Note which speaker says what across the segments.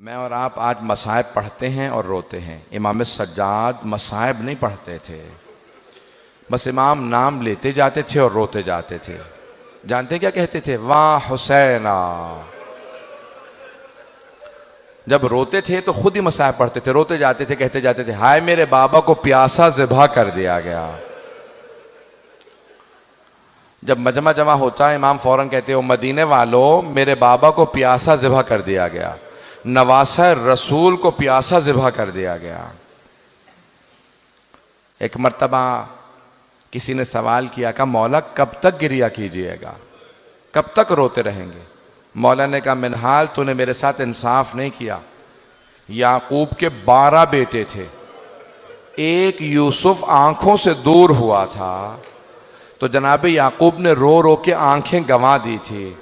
Speaker 1: میں اور آپ آج مصائب پڑھتے ہیں اور روتے ہیں. امام سجاد مصائب نہیں پڑھتے تھے، بس امام نام لیتے جاتے تھے اور روتے جاتے تھے. جانتے کیا کہتے تھے؟ واہ حسینا. جب روتے تھے تو خود ہی مصائب پڑھتے تھے، روتے جاتے تھے، کہتے جاتے تھے ہائے میرے بابا کو پیاسا ذبح کر دیا گیا. جب مجمع جمع ہوتا ہے امام فوراً کہتے ہو مدینے والوں میرے بابا کو پیاسا ذبح کر دیا گیا، نواسہ رسول کو پیاسا ذبح کر دیا گیا. ایک مرتبہ کسی نے سوال کیا کہ مولا کب تک گریہ کیجئے گا، کب تک روتے رہیں گے؟ مولا نے کہا منہال تو نے میرے ساتھ انصاف نہیں کیا. یعقوب کے 12 بیٹے تھے، ایک یوسف آنکھوں سے دور ہوا تھا تو جناب یعقوب نے رو رو کے آنکھیں گنوا دی تھی.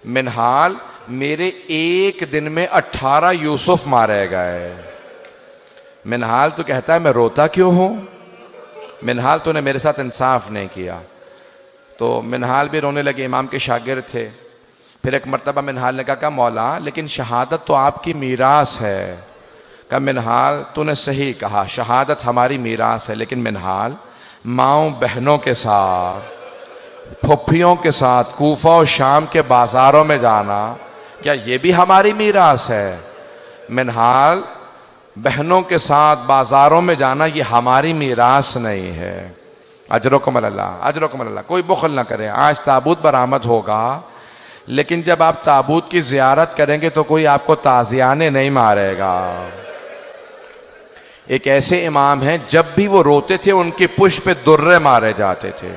Speaker 1: منہال میرے ایک دن میں 18 یوسف مارے گئے. منہال تو کہتا ہے میں روتا کیوں ہوں؟ منہال تو نے میرے ساتھ انصاف نہیں کیا. تو منہال بھی رونے لگے، امام کے شاگرد تھے. پھر ایک مرتبہ منہال نے کہا مولا لیکن شہادت تو آپ کی میراث ہے. کہا منہال تو نے صحیح کہا، شہادت ہماری میراث ہے، لیکن منہال ماؤں بہنوں کے ساتھ پھپھیوں کے ساتھ کوفہ و شام کے بازاروں میں جانا کیا یہ بھی ہماری میراث ہے؟ منہال بہنوں کے ساتھ بازاروں میں جانا یہ ہماری میراث نہیں ہے. اجرکم اللہ، اجرکم اللہ. کوئی بخل نہ کرے. آج تابوت برآمد ہوگا، لیکن جب آپ تابوت کی زیارت کریں گے تو کوئی آپ کو تازیانے نہیں مارے گا. ایک ایسے امام ہیں جب بھی وہ روتے تھے ان کی پشت پہ درے مارے جاتے تھے.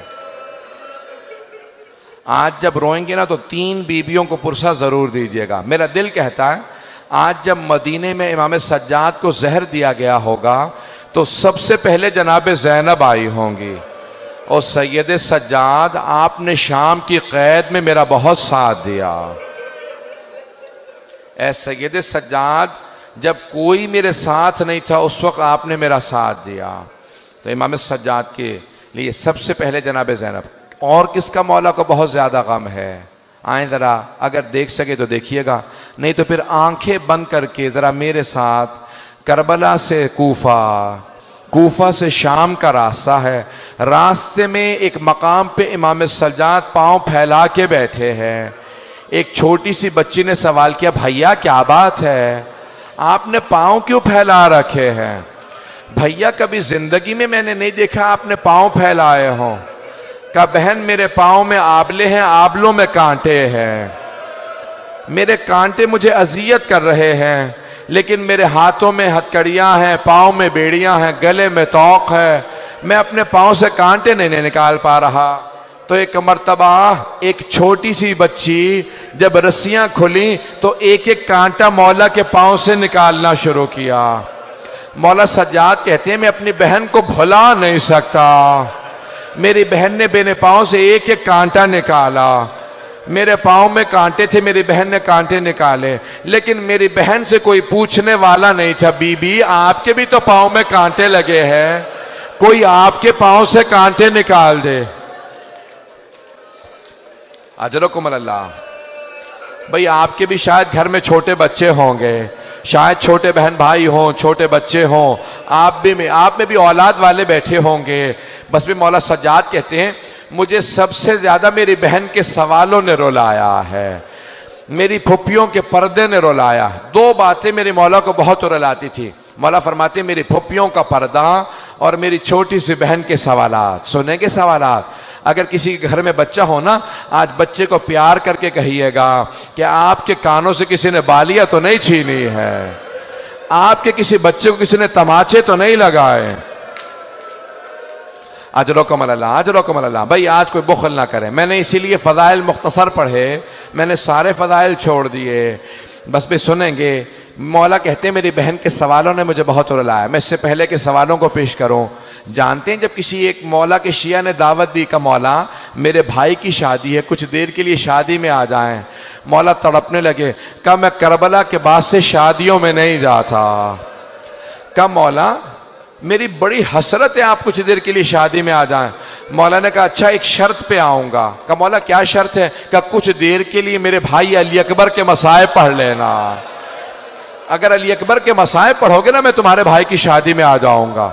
Speaker 1: آج جب روئیں گے نا تو 3 بیویوں کو پرسہ ضرور دیجیے گا. میرا دل کہتا ہے آج جب مدینے میں امام سجاد کو زہر دیا گیا ہوگا تو سب سے پہلے جناب زینب آئی ہوں گی. اور سید سجاد آپ نے شام کی قید میں میرا بہت ساتھ دیا. اے سید سجاد جب کوئی میرے ساتھ نہیں تھا اس وقت آپ نے میرا ساتھ دیا. تو امام سجاد کے لیے سب سے پہلے جناب زینب. اور کس کا مولا کو بہت زیادہ غم ہے؟ آئیں ذرا اگر دیکھ سکے تو دیکھیے گا، نہیں تو پھر آنکھیں بند کر کے ذرا میرے ساتھ کربلا سے کوفہ، کوفہ سے شام کا راستہ ہے. راستے میں ایک مقام پہ امام سجاد پاؤں پھیلا کے بیٹھے ہیں. ایک چھوٹی سی بچی نے سوال کیا بھیا کیا بات ہے، آپ نے پاؤں کیوں پھیلا رکھے ہیں؟ بھیا کبھی زندگی میں نے نہیں دیکھا آپ نے پاؤں پھیلائے ہوں. کہا بہن میرے پاؤں میں آبلے ہیں، آبلوں میں کانٹے ہیں، میرے کانٹے مجھے اذیت کر رہے ہیں، لیکن میرے ہاتھوں میں ہتکڑیاں ہیں، پاؤں میں بیڑیاں ہیں، گلے میں توق ہے، میں اپنے پاؤں سے کانٹے نہیں نکال پا رہا. تو ایک مرتبہ ایک چھوٹی سی بچی جب رسیاں کھلیں تو ایک ایک کانٹا مولا کے پاؤں سے نکالنا شروع کیا. مولا سجاد کہتے ہیں میں اپنی بہن کو بھلا نہیں سکتا. میری بہن نے میرے پاؤں سے ایک ایک کانٹا نکالا. میرے پاؤں میں کانٹے تھے، میری بہن نے کانٹے نکالے، لیکن میری بہن سے کوئی پوچھنے والا نہیں تھا بی بی آپ کے بھی تو پاؤں میں کانٹے لگے ہیں، کوئی آپ کے پاؤں سے کانٹے نکال دے. اجرکم اللہ. بھئی آپ کے بھی شاید گھر میں چھوٹے بچے ہوں گے، شاید چھوٹے بہن بھائی ہوں، چھوٹے بچے ہوں، آپ میں بھی اولاد والے بیٹھے ہوں گے. بس بھی مولا سجاد کہتے ہیں مجھے سب سے زیادہ میری بہن کے سوالوں نے رلایا ہے، میری پھپھیوں کے پردے نے رلایا. 2 باتیں میرے مولا کو بہت رلاتی تھی. مولا فرماتے ہیں میری پھپھیوں کا پردہ اور میری چھوٹی سی بہن کے سوالات. سنیں گے سوالات؟ اگر کسی کے گھر میں بچہ ہو نا آج بچے کو پیار کر کے کہیے گا کہ آپ کے کانوں سے کسی نے بالیاں تو نہیں چھینی ہے، آپ کے کسی بچے کو کسی نے تماچے تو نہیں لگائے. اجرکم اللہ، اجرکم اللہ. بھائی آج کوئی بخل نہ کرے. میں نے اسی لیے فضائل مختصر پڑھے، میں نے سارے فضائل چھوڑ دیے. بس بھی سنیں گے. مولا کہتے ہیں میری بہن کے سوالوں نے مجھے بہت رلایا. میں اس سے پہلے کے سوالوں کو پیش کروں. جانتے ہیں جب کسی ایک مولا کے شیعہ نے دعوت دی کہ مولا میرے بھائی کی شادی ہے، کچھ دیر کے لیے شادی میں آ جائیں. مولا تڑپنے لگے. کہا میں کربلا کے بعد سے شادیوں میں نہیں جاتا. کہا مولا میری بڑی حسرت ہے آپ کچھ دیر کے لیے شادی میں آ جائیں. مولا نے کہا اچھا ایک شرط پہ آؤں گا. کہا مولا کیا شرط ہے؟ کہا کچھ دیر کے لیے میرے بھائی علی اکبر کے مصائب پڑھ لینا. اگر علی اکبر کے مصائب پڑھو گے نا میں تمہارے بھائی کی شادی میں آ جاؤں گا.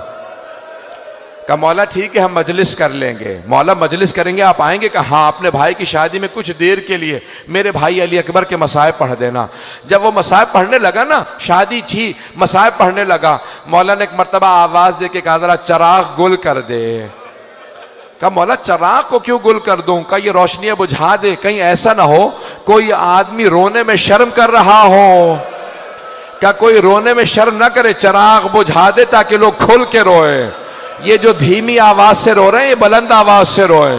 Speaker 1: کہا مولا ٹھیک ہے ہم مجلس کر لیں گے. مولا مجلس کریں گے آپ آئیں گے؟ کہا ہاں اپنے بھائی کی شادی میں کچھ دیر کے لیے میرے بھائی علی اکبر کے مصائب پڑھ دینا. جب وہ مصائب پڑھنے لگا نا، شادی تھی مصائب پڑھنے لگا، مولا نے ایک مرتبہ آواز دے کے کہا ذرا چراغ گل کر دے. کہا مولا چراغ کو کیوں گل کر دوں؟ کہا یہ روشنیاں بجھا دے، کہیں ایسا نہ ہو کوئی آدمی رونے میں شرم کر رہا ہو. کہا کوئی رونے میں شرم نہ کرے، چراغ بجھا دے تاکہ لوگ کھل کے روئے. یہ جو دھیمی آواز سے رو رہے ہیں یہ بلند آواز سے روئے.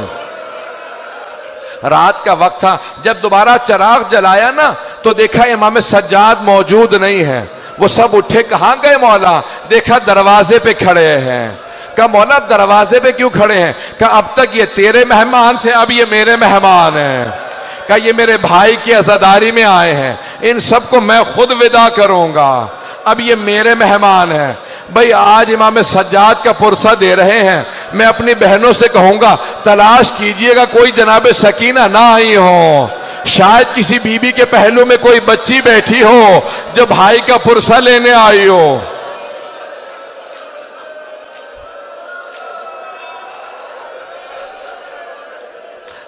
Speaker 1: رات کا وقت تھا، جب دوبارہ چراغ جلایا نا تو دیکھا امام سجاد موجود نہیں ہے. وہ سب اٹھے، کہاں گئے مولا؟ دیکھا دروازے پہ کھڑے ہیں. کہا مولا دروازے پہ کیوں کھڑے ہیں؟ کہا اب تک یہ تیرے مہمان تھے، اب یہ میرے مہمان ہیں. کہا یہ میرے بھائی کی عزاداری میں آئے ہیں، ان سب کو میں خود وداع کروں گا، اب یہ میرے مہمان ہیں. بھئی آج امام سجاد کا پرسہ دے رہے ہیں، میں اپنی بہنوں سے کہوں گا تلاش کیجئے گا کوئی جناب سکینہ نہ آئی ہو، شاید کسی بی بی کے پہلو میں کوئی بچی بیٹھی ہو جو بھائی کا پرسہ لینے آئی ہو.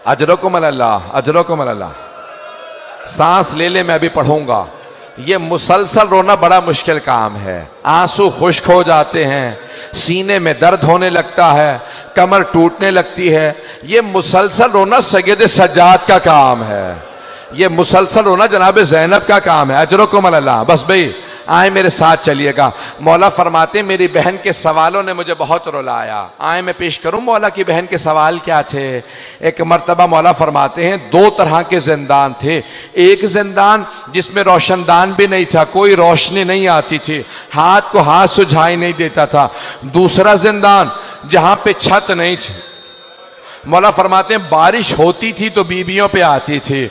Speaker 1: اجرکم اللہ، اجرکم اللہ. سانس لے لے، میں ابھی پڑھوں گا. یہ مسلسل رونا بڑا مشکل کام ہے. آنسو خشک ہو جاتے ہیں، سینے میں درد ہونے لگتا ہے، کمر ٹوٹنے لگتی ہے. یہ مسلسل رونا سید سجاد کا کام ہے، یہ مسلسل رونا جناب زینب کا کام ہے. اجرکم اللہ. بس بھئی آئیں میرے ساتھ چلیے گا. مولا فرماتے ہیں میری بہن کے سوالوں نے مجھے بہت رلایا. آئیں میں پیش کروں مولا کی بہن کے سوال کیا تھے. ایک مرتبہ مولا فرماتے ہیں دو طرح کے زندان تھے. ایک زندان جس میں روشن دان بھی نہیں تھا، کوئی روشنی نہیں آتی تھی، ہاتھ کو ہاتھ سجھائی نہیں دیتا تھا. دوسرا زندان جہاں پہ چھت نہیں تھی. مولا فرماتے ہیں بارش ہوتی تھی تو بیویوں پہ آتی تھی،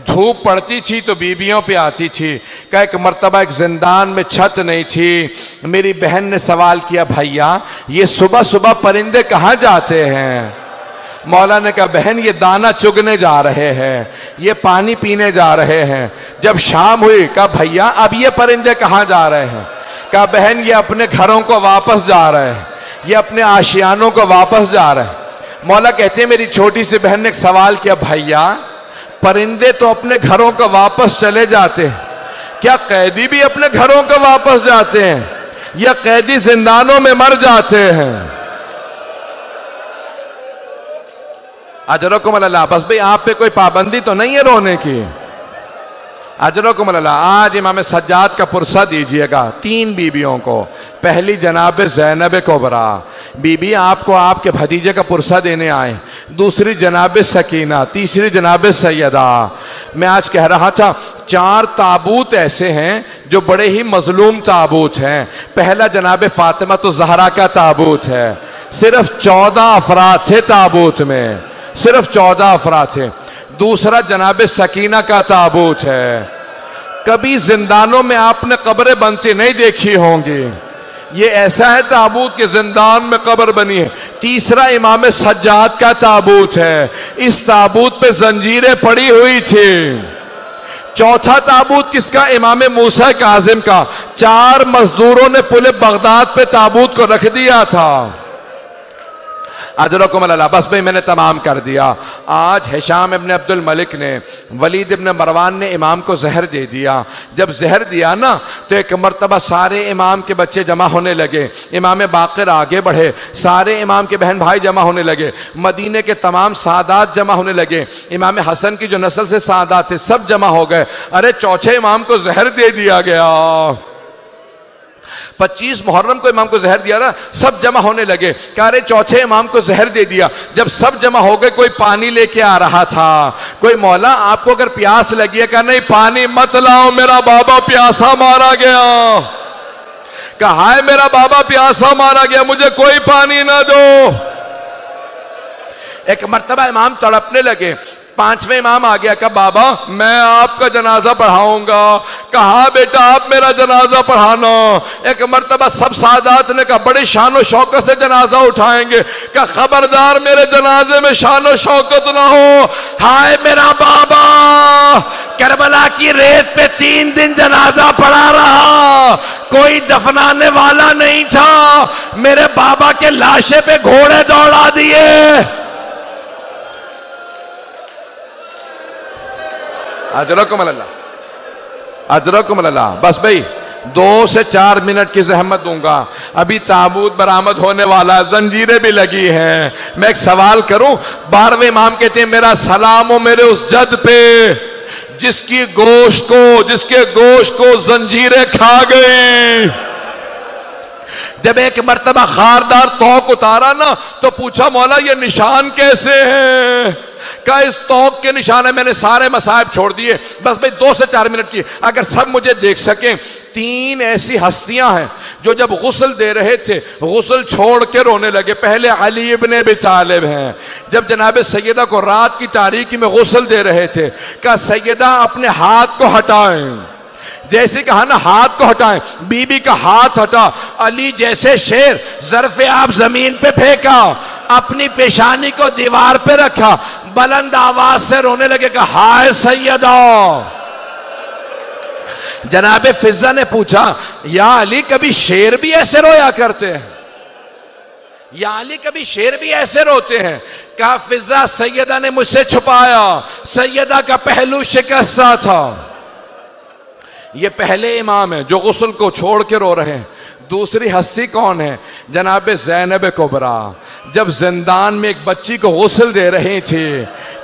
Speaker 1: دھوپ پڑتی تھی تو بیویوں پہ آتی تھی. کہ ایک مرتبہ ایک زندان میں چھت نہیں تھی. میری بہن نے سوال کیا بھائیا یہ صبح صبح پرندے کہاں جاتے ہیں؟ مولا نے کہا بہن یہ دانہ چگنے جا رہے ہیں، یہ پانی پینے جا رہے ہیں. جب شام ہوئی کہا بھائیا اب یہ پرندے کہاں جا رہے ہیں؟ کہا بہن یہ اپنے گھروں کو واپس جا رہے ہیں، یہ اپنے آشیانوں کو واپس جا رہے ہیں. مولا کہتے ہیں میری چھوٹی سی بہن نے ایک سوال کیا بھائیا پرندے تو اپنے گھروں کو واپس چلے جاتے ہیں، کیا قیدی بھی اپنے گھروں کو واپس جاتے ہیں یا قیدی زندانوں میں مر جاتے ہیں؟ اجرکم اللہ. بس بھئی آپ پہ کوئی پابندی تو نہیں ہے رونے کی. اجرکم اللہ. آج امام سجاد کا پرسہ دیجئے گا 3 بیویوں کو. پہلی جناب زینب کبریٰ بی بی آپ کو آپ کے بھتیجے کا پرسہ دینے آئے. دوسری جناب سکینہ، تیسری جناب سیدہ. میں آج کہہ رہا تھا 4 تابوت ایسے ہیں جو بڑے ہی مظلوم تابوت ہیں. پہلا جناب فاطمہ الزہرا کا تابوت ہے، صرف 14 افراد تھے تابوت میں، صرف 14 افراد تھے. دوسرا جناب سکینہ کا تابوت ہے. کبھی زندانوں میں آپ نے قبریں بنتی نہیں دیکھی ہوں گی، یہ ایسا ہے تابوت کہ زندان میں قبر بنی ہے. تیسرا امام سجاد کا تابوت ہے، اس تابوت پہ زنجیریں پڑی ہوئی تھی. چوتھا تابوت کس کا؟ امام موسیٰ کاظم کا. 4 مزدوروں نے پل بغداد پہ تابوت کو رکھ دیا تھا. اجرکم اللہ. بس بھئی میں نے تمام کر دیا. آج ہشام ابن عبد الملک نے ولید ابن مروان نے امام کو زہر دے دیا. جب زہر دیا نا تو ایک مرتبہ سارے امام کے بچے جمع ہونے لگے. امام باقر آگے بڑھے، سارے امام کے بہن بھائی جمع ہونے لگے. مدینے کے تمام سادات جمع ہونے لگے. امام حسن کی جو نسل سے سادات تھے سب جمع ہو گئے. ارے چوتھے امام کو زہر دے دیا گیا. 25 محرم کو امام کو زہر دیا نا، سب جمع ہونے لگے کہ ارے چوتھے امام کو زہر دے دیا. جب سب جمع ہو گئے کوئی پانی لے کے آ رہا تھا. کوئی مولا آپ کو اگر پیاس لگی ہے کہ نہیں پانی مت لاؤ میرا بابا پیاسا مارا گیا. کہا ہائے میرا بابا پیاسا مارا گیا مجھے کوئی پانی نہ دو. ایک مرتبہ امام تڑپنے لگے. 5ویں امام آ گیا کہ بابا میں آپ کا جنازہ پڑھاؤں گا. کہا بیٹا آپ میرا جنازہ پڑھانا. ایک مرتبہ سب سادات نے کہا بڑی شان و شوکت سے جنازہ اٹھائیں گے. کہ خبردار میرے جنازے میں شان و شوکت نہ ہو. ہائے میرا بابا کربلا کی ریت پہ 3 دن جنازہ پڑھا رہا. کوئی دفنانے والا نہیں تھا، میرے بابا کے لاشے پہ گھوڑے دوڑا دیے۔ اجرکم اللہ، اجرکم اللہ۔ بس بھئی 2 سے 4 منٹ کی زحمت دوں گا، ابھی تابوت برآمد ہونے والا، زنجیریں بھی لگی ہیں۔ میں ایک سوال کروں، 12ویں امام کہتے ہیں میرا سلام ہو میرے اس جد پہ جس کے گوشت کو زنجیریں کھا گئی۔ جب ایک مرتبہ خاردار توق اتارا نا تو پوچھا مولا یہ نشان کیسے ہیں؟ کہا اس توق کے نشان ہے۔ میں نے سارے مصائب چھوڑ دیے، بس بھئی 2 سے 4 منٹ کی، اگر سب مجھے دیکھ سکیں۔ 3 ایسی ہستیاں ہیں جو جب غسل دے رہے تھے غسل چھوڑ کے رونے لگے۔ پہلے علی ابن ابی طالب ہیں، جب جناب سیدہ کو رات کی تاریکی میں غسل دے رہے تھے، کہا سیدہ اپنے ہاتھ کو ہٹائیں۔ جیسے کہا نا ہاتھ کو ہٹائیں، بی بی کا ہاتھ ہٹا، علی جیسے شیر ظرف آپ زمین پہ پھینکا، اپنی پیشانی کو دیوار پہ رکھا، بلند آواز سے رونے لگے کہ ہائے سیدہ۔ جناب فضہ نے پوچھا یا علی کبھی شیر بھی ایسے رویا کرتے ہیں؟ یا علی کبھی شیر بھی ایسے روتے ہیں؟ کہا فضہ سیدہ نے مجھ سے چھپایا، سیدہ کا پہلو شکستہ تھا۔ یہ پہلے امام ہیں جو غسل کو چھوڑ کے رو رہے ہیں۔ دوسری ہستی کون ہے؟ جناب زینب کبریٰ، جب زندان میں ایک بچی کو غسل دے رہی تھی،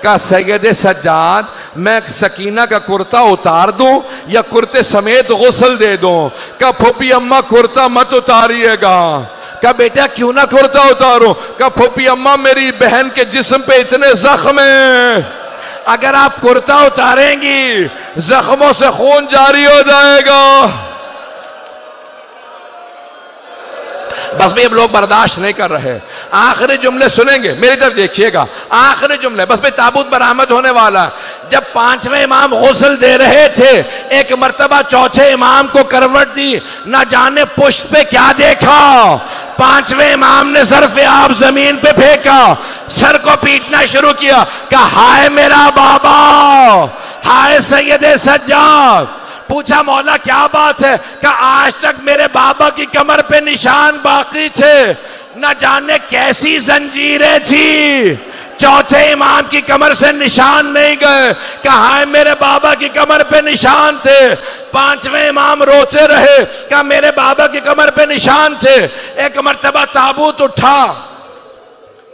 Speaker 1: کہا سید سجاد میں سکینہ کا کرتا اتار دوں یا کرتے سمیت غسل دے دوں؟ کہا پھوپھی اماں کرتا مت اتاریے گا۔ کہا بیٹا کیوں نہ کرتا اتاروں؟ کہا پھوپھی اماں میری بہن کے جسم پہ اتنے زخم ہیں، اگر آپ کرتا اتاریں گی زخموں سے خون جاری ہو جائے گا۔ بس بھی اب لوگ برداشت نہیں کر رہے، آخری جملے سنیں گے، میری طرف دیکھیے گا، آخری جملے۔ بس بھی تابوت برآمد ہونے والا۔ جب 5ویں امام غسل دے رہے تھے، ایک مرتبہ چوتھے امام کو کروٹ دی، نہ جانے پشت پہ کیا دیکھا، 5ویں امام نے ظرف آپ زمین پہ پھینکا، سر کو پیٹنا شروع کیا، کہا ہائے میرا بابا، ہائے سید سجاد۔ پوچھا مولا کیا بات ہے؟ کہ آج تک میرے بابا کی کمر پہ نشان باقی تھے، نہ جانے کیسی زنجیریں تھی، چوتھے امام کی کمر سے نشان نہیں گئے۔ کہ ہائے میرے بابا کی کمر پہ نشان تھے۔ 5ویں امام روتے رہے کہ میرے بابا کی کمر پہ نشان تھے۔ ایک مرتبہ تابوت اٹھا،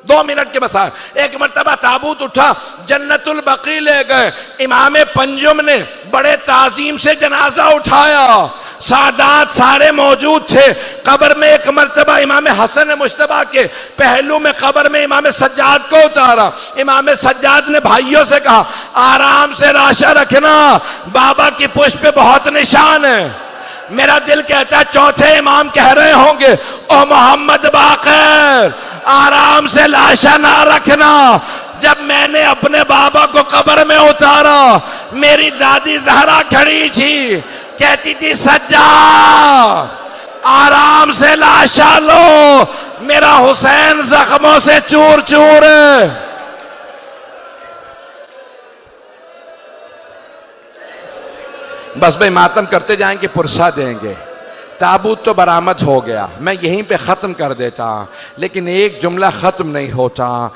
Speaker 1: 2 منٹ کے بسائے، ایک مرتبہ تابوت اٹھا، جنت البقیع لے گئے۔ امام پنجم نے بڑے تعظیم سے جنازہ اٹھایا، سادات سارے موجود تھے۔ قبر میں ایک مرتبہ امام حسن مجتبیٰ کے پہلو میں قبر میں امام سجاد کو اتارا۔ امام سجاد نے بھائیوں سے کہا آرام سے راشا رکھنا، بابا کی پشت پہ بہت نشان ہے۔ میرا دل کہتا ہے چوتھے امام کہہ رہے ہوں گے او محمد باقر آرام سے لاشا نہ رکھنا۔ جب میں نے اپنے بابا کو قبر میں اتارا، میری دادی زہرا کھڑی تھی، کہتی تھی سجاد آرام سے لاشا لو، میرا حسین زخموں سے چور چور ہے۔ بس بھئی ماتم کرتے جائیں گے، پرسہ دیں گے۔ تابوت تو برآمد ہو گیا، میں یہیں پہ ختم کر دیتا، لیکن ایک جملہ ختم نہیں ہوتا۔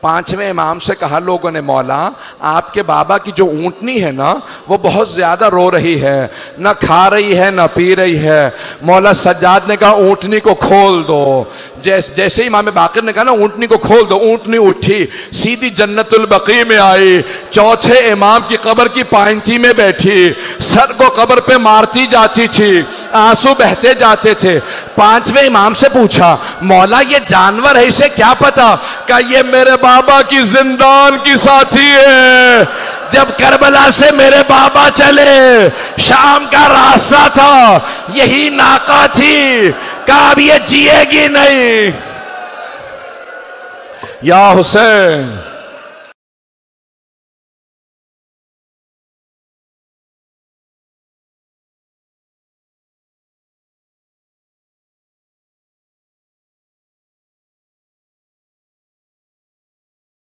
Speaker 1: 5ویں امام سے کہا لوگوں نے مولا آپ کے بابا کی جو اونٹنی ہے نا وہ بہت زیادہ رو رہی ہے، نہ کھا رہی ہے نہ پی رہی ہے۔ مولا سجاد نے کہا اونٹنی کو کھول دو۔ جیسے امام باقر نے کہا نا اونٹنی کو کھول دو، اونٹنی اٹھی سیدھی جنت البقیع میں آئی، چوتھے امام کی قبر کی پائنتی میں بیٹھی، سر کو قبر پہ مارتی جاتی تھی، آنسو بہتے جاتے تھے۔ 5ویں امام سے پوچھا مولا یہ جانور ہے اسے کیا پتا؟ کہ یہ میرے بابا کی زندان کی ساتھی ہے، جب کربلا سے میرے بابا چلے شام کا راستہ تھا، یہی ناقہ تھی، کہا اب یہ جیے گی نہیں۔ یا حسین